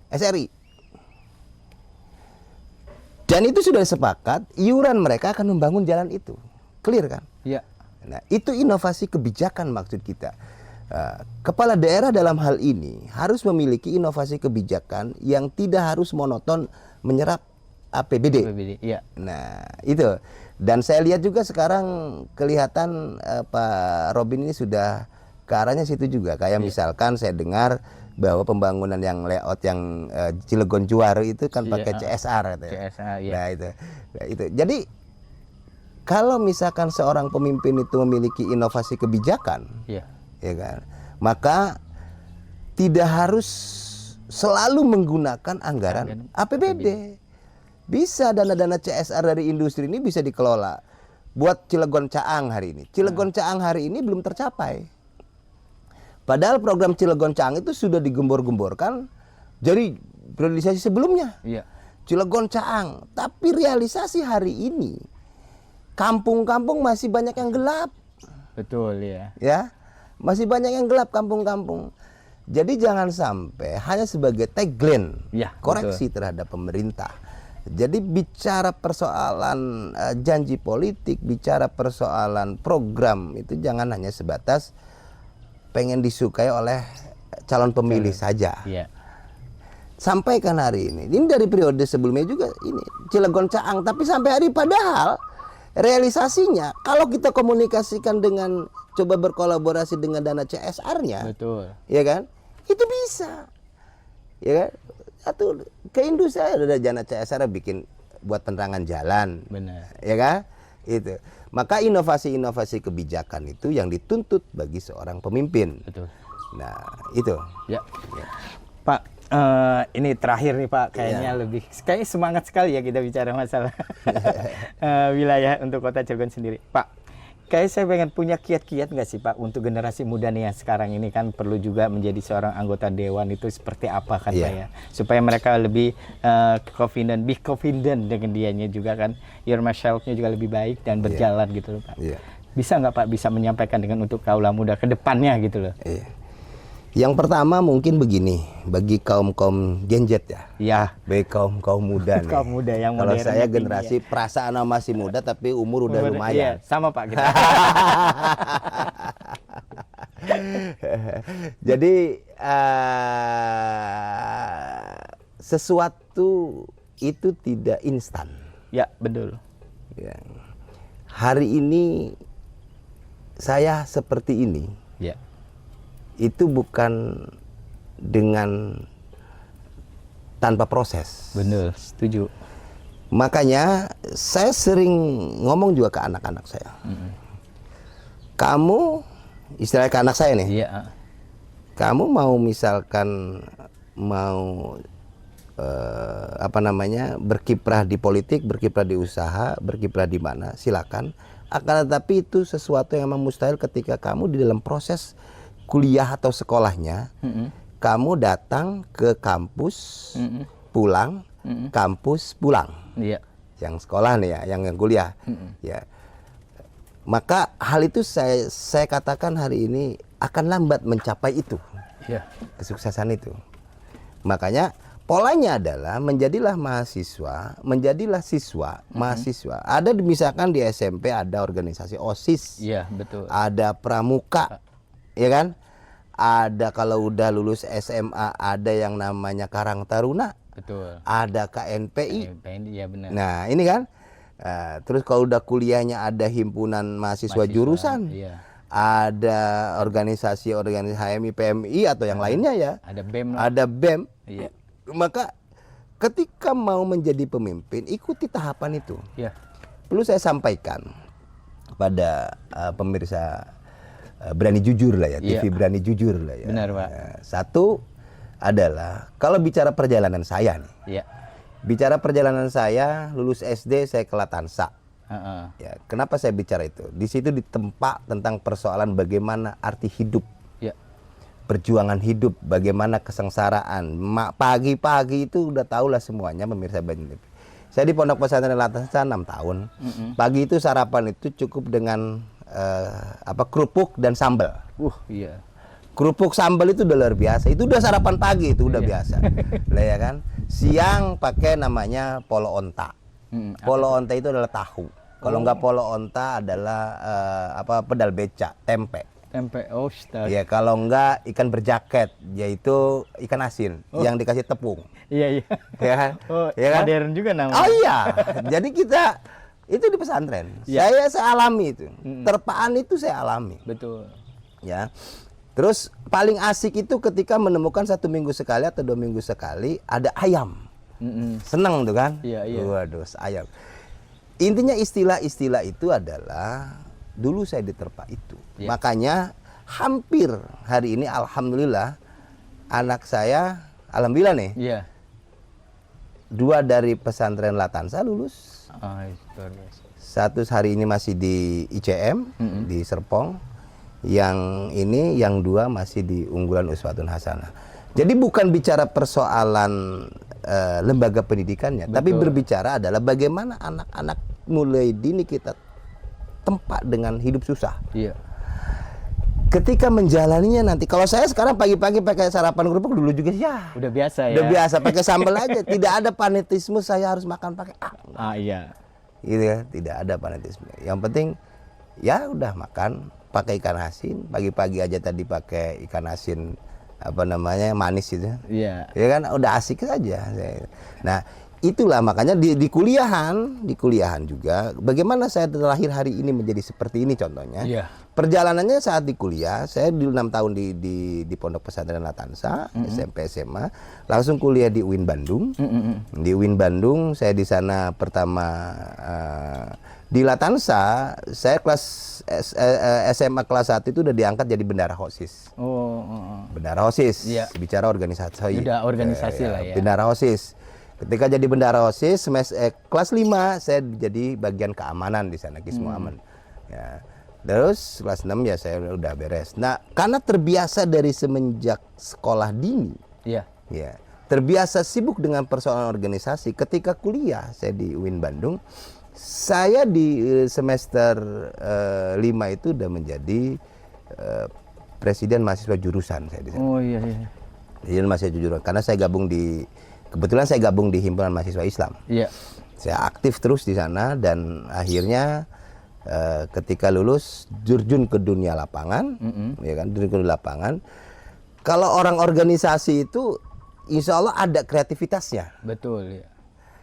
SRI. Dan itu sudah sepakat, iuran mereka akan membangun jalan itu. Clear kan? Nah, itu inovasi kebijakan maksud kita. Kepala daerah dalam hal ini harus memiliki inovasi kebijakan yang tidak harus monoton menyerap APBD. Nah, itu. Dan saya lihat juga sekarang kelihatan Pak Robin ini sudah ke arahnya situ juga. Kayak misalkan saya dengar bahwa pembangunan yang layout yang Cilegon Juara itu kan pakai CSR gitu ya. CSR, ya. Nah, itu. Jadi kalau misalkan seorang pemimpin itu memiliki inovasi kebijakan, ya kan, maka tidak harus selalu menggunakan anggaran APBD. Bisa dana-dana CSR dari industri ini bisa dikelola buat Cilegon Caang hari ini. Cilegon Caang hari ini belum tercapai. Padahal program Cilegon Caang itu sudah digembor-gemborkan dari realisasi sebelumnya. Iya. Cilegon Caang, tapi realisasi hari ini kampung-kampung masih banyak yang gelap. Betul ya. Ya, masih banyak yang gelap kampung-kampung. Jadi jangan sampai hanya sebagai tagline koreksi terhadap pemerintah. Jadi bicara persoalan janji politik, bicara persoalan program itu jangan hanya sebatas pengen disukai oleh calon pemilih saja. Iya. Sampaikan hari ini dari periode sebelumnya juga ini Cilegon Caang, tapi sampai hari padahal realisasinya kalau kita komunikasikan dengan coba berkolaborasi dengan dana CSR-nya, betul, ya kan, itu bisa, ya kan, atau ke industri ada dana CSR bikin buat penerangan jalan, benar, ya kan, itu, maka inovasi-inovasi kebijakan itu yang dituntut bagi seorang pemimpin, betul, nah itu, ya. Pak. Ini terakhir nih Pak, kayaknya kayaknya semangat sekali ya kita bicara masalah wilayah untuk Kota Cilegon sendiri. Pak, kayak saya pengen punya kiat-kiat nggak sih Pak untuk generasi muda nih yang sekarang ini kan perlu juga menjadi seorang anggota dewan itu seperti apa kan Pak ya? Supaya mereka lebih confident dengan dianya juga kan, your myself-nya juga lebih baik dan berjalan gitu loh Pak. Bisa nggak Pak bisa menyampaikan dengan untuk kaula muda ke depannya gitu loh? Yang pertama mungkin begini, bagi kaum-kaum Gen Z ya. Iya. Bagi kaum muda nih. Kaum muda yang kalau modern. saya generasi perasaan masih muda tapi umur udah lumayan. Iya, sama Pak kita. Jadi sesuatu itu tidak instan. Ya, betul. Ya. Hari ini saya seperti ini. Ya. Itu bukan dengan tanpa proses. Benar, setuju. Makanya saya sering ngomong juga ke anak-anak saya. Kamu, istilahnya ke anak saya nih. Iya. Kamu mau misalkan mau berkiprah di politik, berkiprah di usaha, berkiprah di mana, silakan. Akan tetapi itu sesuatu yang memang mustahil ketika kamu di dalam proses kuliah atau sekolahnya, kamu datang ke kampus, pulang, kampus, pulang. Iya. Yang sekolah nih ya, yang kuliah. Ya. Maka hal itu saya katakan hari ini akan lambat mencapai itu. Iya. Kesuksesan itu. Makanya polanya adalah menjadilah mahasiswa, menjadilah siswa, mahasiswa. Ada misalkan di SMP ada organisasi OSIS. Iya, betul. Ada pramuka. Ya kan? Ada kalau udah lulus SMA ada yang namanya Karang Taruna. Betul. Ada KNPI. Ya benar. Nah, ini kan. Terus kalau udah kuliahnya ada himpunan mahasiswa jurusan. Iya. Ada organisasi HMI, PMI atau yang lainnya ya. Ada BEM. Ada BEM. Iya. Maka ketika mau menjadi pemimpin ikuti tahapan itu. Iya. Perlu saya sampaikan pada pemirsa Berani Jujur lah ya, TV Berani Jujur lah ya. Benar Pak. Satu adalah kalau bicara perjalanan saya nih. Iya. Bicara perjalanan saya lulus SD saya ke Latansa. Ya, kenapa saya bicara itu? Di situ ditempa tentang persoalan bagaimana arti hidup. Ya. Perjuangan hidup, bagaimana kesengsaraan. Pagi-pagi itu udah tahulah semuanya pemirsa Berani. Saya di Pondok Pesantren Latansa 6 tahun. Pagi itu sarapan itu cukup dengan kerupuk dan sambal. Iya. Kerupuk sambal itu udah luar biasa. Itu udah sarapan pagi itu udah biasa. Lah ya kan. Siang pakai namanya polo onta. Polo onta itu adalah tahu. Kalau nggak polo onta adalah pedal beca, tempe. Tempe, ya kalau nggak ikan berjaket, yaitu ikan asin yang dikasih tepung. Iya. Ya kan? Ya kan? Modern juga namanya. Oh iya. Jadi kita itu di pesantren. Saya alami itu. Terpaan itu saya alami. Betul. Ya. Terus paling asik itu ketika menemukan 1 minggu sekali atau 2 minggu sekali ada ayam. Seneng tuh kan? Iya, iya. Waduh, ayam. Intinya istilah-istilah itu adalah dulu saya diterpa itu. Iya. Makanya hampir hari ini alhamdulillah anak saya, alhamdulillah nih, Iya. 2 dari pesantren Latansa lulus. Luar biasa. 1 hari ini masih di ICM di Serpong. Yang ini, yang 2 masih di Unggulan Uswatun Hasanah. Jadi bukan bicara persoalan lembaga pendidikannya, tapi berbicara adalah bagaimana anak-anak mulai dini kita tempat dengan hidup susah. Iya. Ketika menjalaninya nanti, kalau saya sekarang pagi-pagi pakai sarapan kerupuk dulu juga ya. Udah biasa ya. Udah biasa pakai sambal aja, tidak ada fanatisme saya harus makan pakai Iya. gitu ya, tidak ada fanatisme. Yang penting ya udah makan pakai ikan asin, pagi-pagi aja tadi pakai ikan asin apa namanya manis itu. Iya. Ya kan udah asik saja. Nah, itulah makanya di kuliahan juga bagaimana saya terlahir hari ini menjadi seperti ini contohnya. Iya. Perjalanannya saat di kuliah, saya di 6 tahun di Pondok Pesantren Latansa, SMP SMA, langsung kuliah di UIN Bandung. Di UIN Bandung saya di sana pertama di Latansa, saya kelas SMA kelas 1 itu udah diangkat jadi bendahara OSIS. Bendahara OSIS, Iya. bicara organisasi. Udah organisasi lah ya. Bendahara OSIS. Ketika jadi bendahara OSIS, kelas 5 saya jadi bagian keamanan di sana, Kismu Aman. Ya. Terus kelas 6 ya saya udah beres. Nah, karena terbiasa dari semenjak sekolah dini. Iya. Ya. Terbiasa sibuk dengan persoalan organisasi. Ketika kuliah saya di UIN Bandung, saya di semester 5 itu udah menjadi presiden mahasiswa jurusan saya di sana. Oh iya iya. Presiden mahasiswa jurusan karena saya kebetulan saya gabung di himpunan mahasiswa Islam. Iya. Saya aktif terus di sana dan akhirnya ketika lulus jurjun ke dunia lapangan, ya kan, jurjun ke dunia lapangan. Kalau orang organisasi itu insya Allah ada kreativitasnya. Betul ya.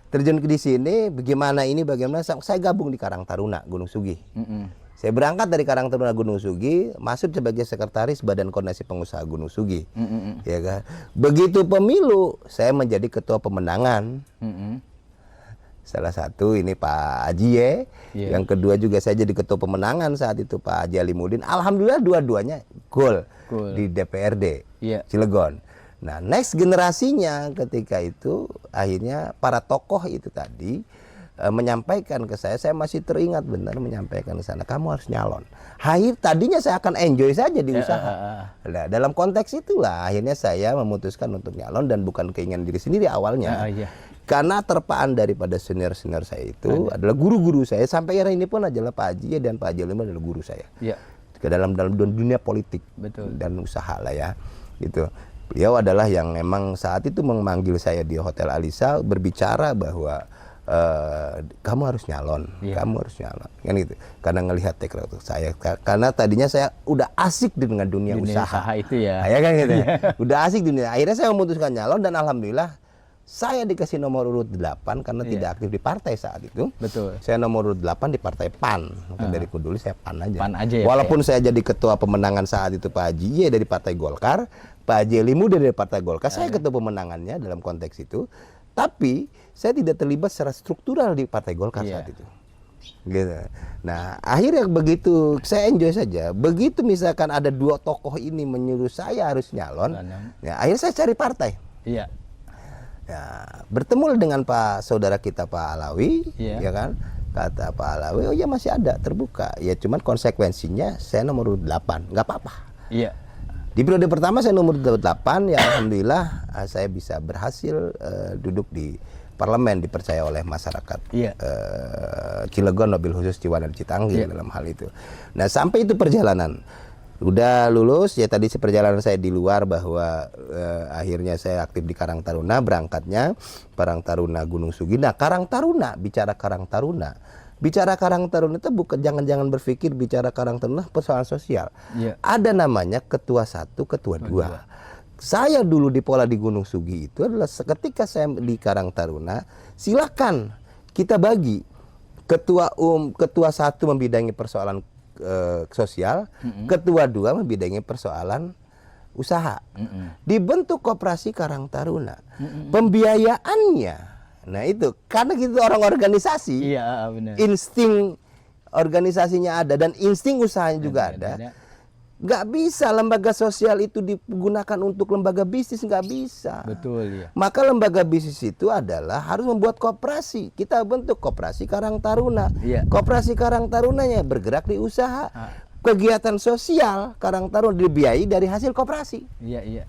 Terjun di sini, bagaimana saya gabung di Karang Taruna Gunung Sugi. Saya berangkat dari Karang Taruna Gunung Sugi, masuk sebagai sekretaris Badan Koordinasi Pengusaha Gunung Sugi. Ya kan? Begitu pemilu, saya menjadi ketua pemenangan. Salah satu ini Pak Ajie, yang kedua juga saya jadi ketua pemenangan saat itu Pak Haji Alimudin. Alhamdulillah dua-duanya gol di DPRD Cilegon. Nah, next generasinya ketika itu akhirnya para tokoh itu tadi menyampaikan ke saya masih teringat benar menyampaikan ke sana, kamu harus nyalon. Tadinya saya akan enjoy saja di usaha. Nah, dalam konteks itulah akhirnya saya memutuskan untuk nyalon dan bukan keinginan diri sendiri awalnya. Karena terpaan daripada senior-senior saya itu adalah guru-guru saya sampai hari ini pun adalah Pak Haji dan Pak Haji Alimudin adalah guru saya. Ke dalam dunia politik dan usaha lah ya. Gitu. Beliau adalah yang memang saat itu memanggil saya di Hotel Alisa berbicara bahwa kamu harus nyalon, kamu harus nyalon, kan gitu. Karena ngelihat teknik saya, karena tadinya saya udah asik dengan dunia usaha itu ya. Ya kan gitu. Udah asik dunia. Akhirnya saya memutuskan nyalon dan alhamdulillah saya dikasih nomor urut 8 karena tidak aktif di partai saat itu. Betul. Saya nomor urut 8 di partai PAN. Dari dulu saya PAN aja. PAN aja ya, walaupun saya jadi ketua pemenangan saat itu Pak Haji dari Partai Golkar, Pak Haji Alimudin dari Partai Golkar, saya ketua pemenangannya dalam konteks itu. Tapi saya tidak terlibat secara struktural di Partai Golkar saat itu. Gitu. Nah, akhirnya begitu saya enjoy saja. Begitu misalkan ada 2 tokoh ini menyuruh saya harus nyalon, ya akhirnya saya cari partai. Iya. Ya, bertemu dengan Pak saudara kita Pak Alawi, ya kan? Kata Pak Alawi, oh ya masih ada terbuka. Ya cuman konsekuensinya saya nomor 8, nggak apa-apa. Iya. Di periode pertama saya nomor 8, ya alhamdulillah saya bisa berhasil duduk di parlemen, dipercaya oleh masyarakat Cilegon, mobil khusus Ciwandan Citanggil dalam hal itu. Nah sampai itu perjalanan. Udah lulus, ya tadi perjalanan saya di luar bahwa akhirnya saya aktif di Karang Taruna, berangkatnya Karang Taruna Gunung Sugi. Nah, bicara Karang Taruna itu bukan, jangan berpikir bicara Karang Taruna persoalan sosial. Ada namanya ketua 1, ketua 2. Saya dulu di pola di Gunung Sugi itu adalah ketika saya di Karang Taruna, silakan kita bagi ketua 1 membidangi persoalan sosial, ketua 2 membidangi persoalan usaha. Dibentuk Koperasi Karang Taruna. Pembiayaannya, nah itu karena kita orang organisasi, Iya, benar. insting organisasinya ada dan insting usahanya juga ada. Nggak bisa lembaga sosial itu digunakan untuk lembaga bisnis, nggak bisa. Betul ya. Maka lembaga bisnis itu adalah harus membuat koperasi. Kita bentuk Koperasi Karang Taruna. Iya. Koperasi Karang Tarunanya bergerak di usaha. Kegiatan sosial Karang Taruna dibiayai dari hasil koperasi. Iya, iya.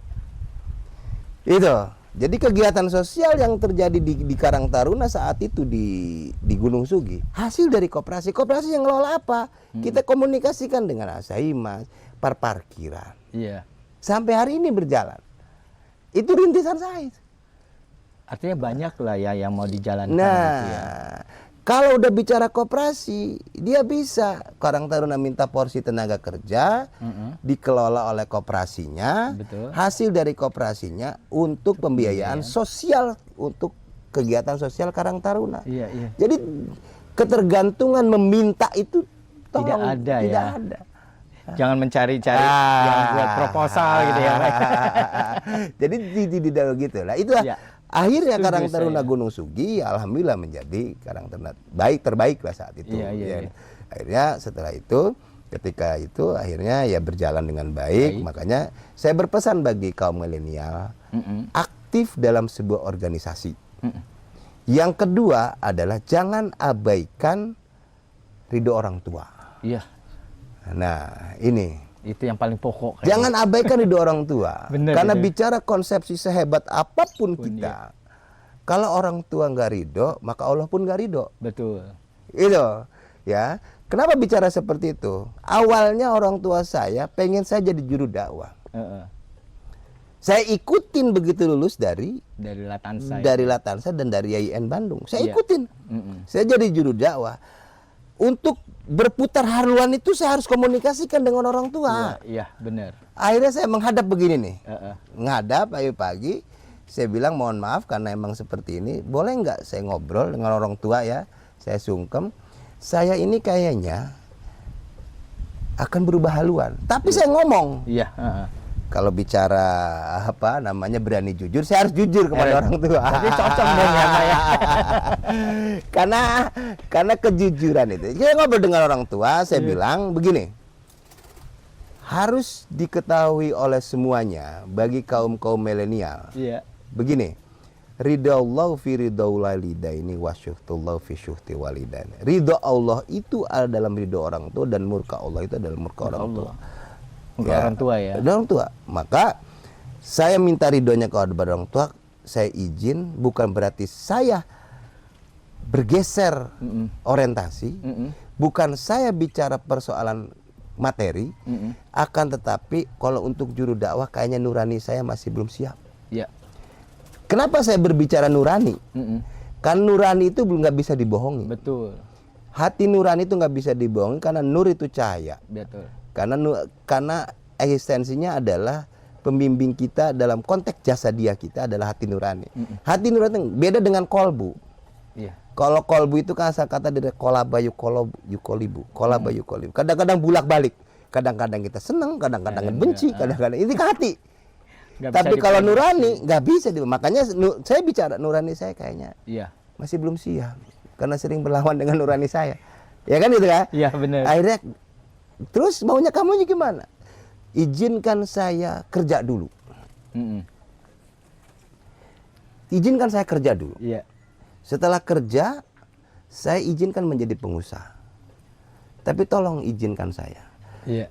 Itu. Jadi kegiatan sosial yang terjadi di Karang Taruna saat itu di Gunung Sugi hasil dari koperasi. Koperasi yang ngelola apa? Kita komunikasikan dengan Asaimas, parkiran. Iya. Sampai hari ini berjalan. Itu rintisan saya. Artinya banyak lah ya yang mau dijalankan Nah, gitu ya. kalau udah bicara koperasi, dia bisa Karang Taruna minta porsi tenaga kerja, dikelola oleh koperasinya, Betul. hasil dari koperasinya untuk pembiayaan sosial untuk kegiatan sosial Karang Taruna. Iya, iya. Jadi ketergantungan meminta itu Tidak ada ya. tidak ada. Jangan mencari-cari yang buat proposal gitu ya. Jadi tidak gitu lah. Itulah Ya. akhirnya Setuju Karang Taruna saya. Gunung Sugi alhamdulillah menjadi Karang Taruna terbaik lah saat itu. Iya, iya, Ya. iya. Akhirnya setelah itu ketika itu akhirnya ya berjalan dengan baik. Makanya saya berpesan bagi kaum milenial aktif dalam sebuah organisasi. Yang kedua adalah jangan abaikan ridho orang tua. Iya. Nah, ini Itu yang paling pokok. kayaknya. jangan abaikan ridho orang tua. Bener, Karena bener. bicara konsepsi sehebat apapun kita, kalau orang tua nggak ridho, maka Allah pun nggak ridho. Betul. Itu, ya. Kenapa bicara seperti itu? Awalnya orang tua saya pengen saya jadi juru dakwah. Heeh. Saya ikutin begitu lulus dari Dari Latansa. Latansa dan dari IAIN Bandung. Saya Iya. ikutin. Saya jadi juru dakwah. Untuk berputar haluan itu saya harus komunikasikan dengan orang tua. Iya, benar. Akhirnya saya menghadap begini nih. Heeh. Ngadap pagi-pagi, saya bilang mohon maaf karena emang seperti ini. Boleh nggak saya ngobrol dengan orang tua ya? Saya sungkem. Saya ini kayaknya akan berubah haluan. Tapi saya ngomong. Iya, heeh. Kalau bicara apa namanya berani jujur, saya harus jujur kepada orang tua. Jadi cocok dong ya, Pak ya. karena kejujuran itu. Saya ngobrol dengan orang tua, saya bilang begini. Harus diketahui oleh semuanya bagi kaum-kaum milenial. Iya. Begini. Ridallahu fi ridau walidaini wa syuhtullahu fi syuhti walidaini. Ridho Allah itu ada dalam ridho orang tua dan murka Allah itu adalah murka orang tua. Untuk orang tua ya. Orang tua. Maka saya minta ridhonya kepada orang tua, saya izin, bukan berarti saya bergeser orientasi, bukan saya bicara persoalan materi, akan tetapi kalau untuk juru dakwah kayaknya nurani saya masih belum siap. Iya. Kenapa saya berbicara nurani? Kan nurani itu belum nggak bisa dibohongi. Betul. Hati nurani itu nggak bisa dibohongi karena nur itu cahaya. Betul. Karena eksistensinya adalah pembimbing kita dalam konteks jasa dia kita adalah hati nurani. Hati nurani beda dengan kolbu. Iya. Kalau kolbu itu kan asal kata dari kolaba yukolibu. Kolaba yukolibu. Kadang-kadang bulak-balik. Kadang-kadang kita senang, kadang-kadang benci, kadang-kadang ini ke hati. Nggak Tapi bisa kalau diprediksi. nurani nggak bisa. Makanya saya bicara nurani saya kayaknya Iya. masih belum siap karena sering berlawan dengan nurani saya. Ya kan itu kan? Iya, benar. Akhirnya terus maunya kamu gimana? Izinkan saya kerja dulu. Izinkan saya kerja dulu. Iya. Setelah kerja, saya izinkan menjadi pengusaha. Tapi tolong izinkan saya. Iya.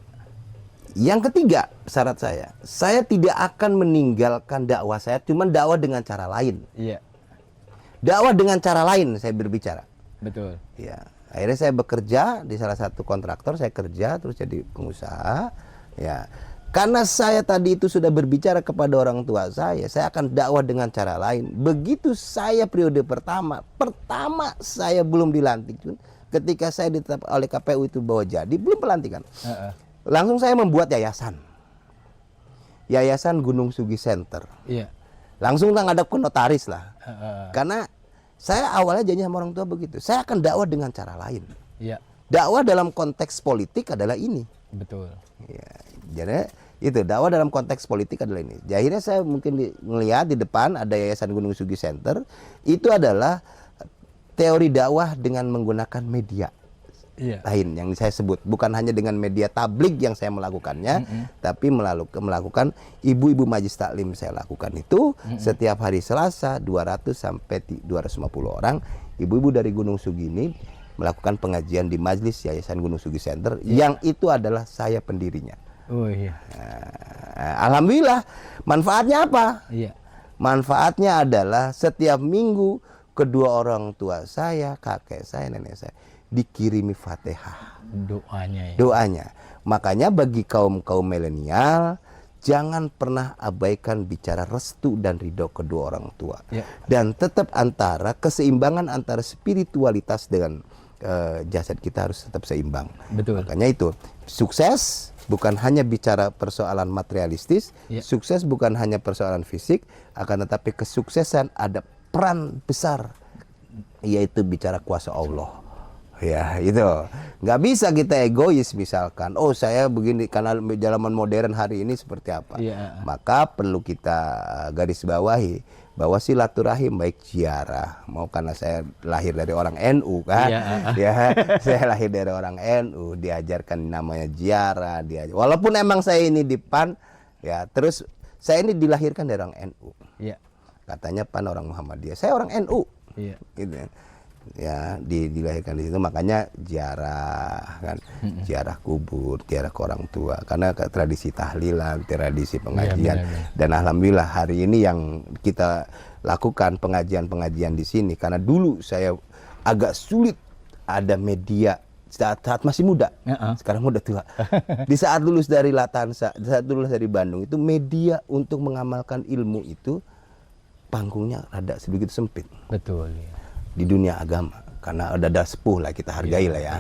Yang ketiga, syarat saya tidak akan meninggalkan dakwah saya, cuma dakwah dengan cara lain. Iya. Dakwah dengan cara lain saya berbicara. Betul. Ya, akhirnya saya bekerja di salah satu kontraktor, saya kerja terus jadi pengusaha. Ya, karena saya tadi itu sudah berbicara kepada orang tua saya akan dakwah dengan cara lain. Begitu saya periode pertama saya belum dilantik, ketika saya ditetapkan oleh KPU itu bahwa jadi belum pelantikan. Langsung saya membuat yayasan Gunung Sugi Center. Iya. Langsung ngadap ke notaris lah. Karena saya awalnya janji sama orang tua begitu. Saya akan dakwah dengan cara lain. Iya. dakwah dalam konteks politik adalah ini. Betul. Ya, jadi itu dakwah dalam konteks politik adalah ini. Jadi akhirnya saya mungkin melihat di depan ada Yayasan Gunung Sugi Center, itu adalah teori dakwah dengan menggunakan media lain yang saya sebut, bukan hanya dengan media tablik yang saya melakukannya, tapi melakukan ibu-ibu majlis taklim saya lakukan itu setiap hari Selasa 200 sampai 250 orang ibu-ibu dari Gunung Sugi ini melakukan pengajian di majlis Yayasan Gunung Sugi Center yang itu adalah saya pendirinya. Oh iya. Alhamdulillah, manfaatnya apa? Iya. Manfaatnya adalah setiap minggu kedua orang tua saya, kakek saya, nenek saya dikirimi Fatihah. Doanya ya. Doanya. Makanya bagi kaum-kaum milenial, jangan pernah abaikan bicara restu dan ridho kedua orang tua. Ya. Dan tetap keseimbangan antara spiritualitas dengan jasad kita harus tetap seimbang. Betul. Makanya itu, sukses bukan hanya bicara persoalan materialistis, sukses bukan hanya persoalan fisik, akan tetapi kesuksesan ada peran besar, yaitu bicara kuasa Allah. Ya itu, nggak bisa kita egois misalkan, oh saya begini karena zaman modern hari ini seperti apa. Maka perlu kita garis bawahi bahwa silaturahim baik ziarah, mau karena saya lahir dari orang NU kan, ya saya lahir dari orang NU, diajarkan namanya ziarah, walaupun emang saya ini di PAN, ya terus saya ini dilahirkan dari orang NU, katanya PAN orang Muhammadiyah, saya orang NU, gitu ya, dilahirkan di situ, makanya ziarah kan, ziarah kubur, ziarah ke orang tua, karena tradisi tahlilan, tradisi pengajian, dan alhamdulillah hari ini yang kita lakukan pengajian-pengajian di sini, karena dulu saya agak sulit ada media saat masih muda, sekarang udah tua. Di saat lulus dari Latansa, saat lulus dari Bandung itu media untuk mengamalkan ilmu itu panggungnya rada sedikit sempit. Betul. Di dunia agama, karena ada sepuh lah, kita hargai lah ya.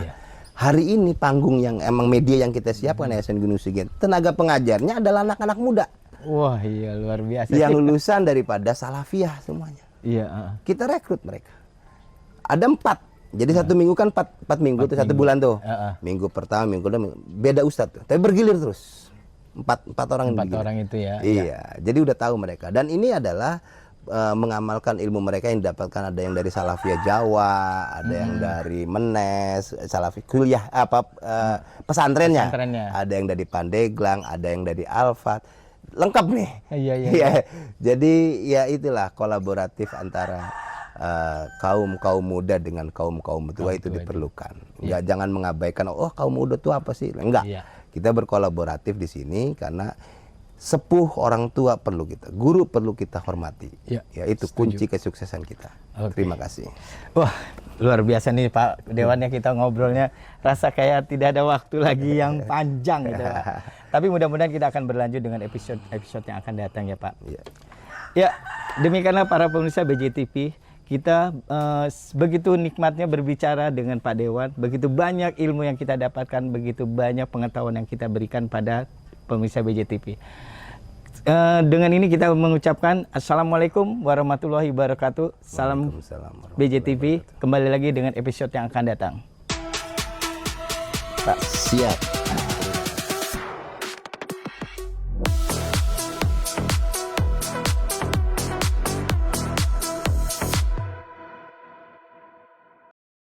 Hari ini panggung yang emang media yang kita siapkan Yayasan Gunung Sugi, tenaga pengajarnya adalah anak-anak muda. Wah iya, luar biasa. Yang lulusan daripada Salafiyah semuanya. Iya. Kita rekrut mereka. Ada 4. Jadi satu minggu kan 4 minggu tuh, 1 bulan tuh. Minggu pertama, minggu kedua, beda ustadz tuh. Tapi bergilir terus. 4 orang. 4 orang itu ya. Iya. Jadi udah tahu mereka. Dan ini adalah mengamalkan ilmu mereka yang didapatkan, ada yang dari Salafiyah Jawa, ada yang dari Menes, Salafi kuliah pesantrennya, ada yang dari Pandeglang, ada yang dari Alfat, lengkap nih. Iya. Jadi ya itulah kolaboratif antara kaum muda dengan kaum tua itu diperlukan. Jangan mengabaikan, oh kaum muda itu apa sih? Enggak. Kita berkolaboratif di sini karena sepuh orang tua perlu kita, guru perlu kita hormati. Ya itu kunci kesuksesan kita. Terima kasih. Wah, luar biasa nih Pak Dewannya, kita ngobrolnya rasa kayak tidak ada waktu lagi yang panjang gitu Pak. Tapi mudah-mudahan kita akan berlanjut dengan episode yang akan datang ya Pak. Ya, demikianlah para pemirsa BJTV. Kita begitu nikmatnya berbicara dengan Pak Dewan, begitu banyak ilmu yang kita dapatkan, begitu banyak pengetahuan yang kita berikan pada pemirsa BJTV. Dengan ini kita mengucapkan Assalamualaikum warahmatullahi wabarakatuh. Salam BJTV. Kembali lagi dengan episode yang akan datang. Siap.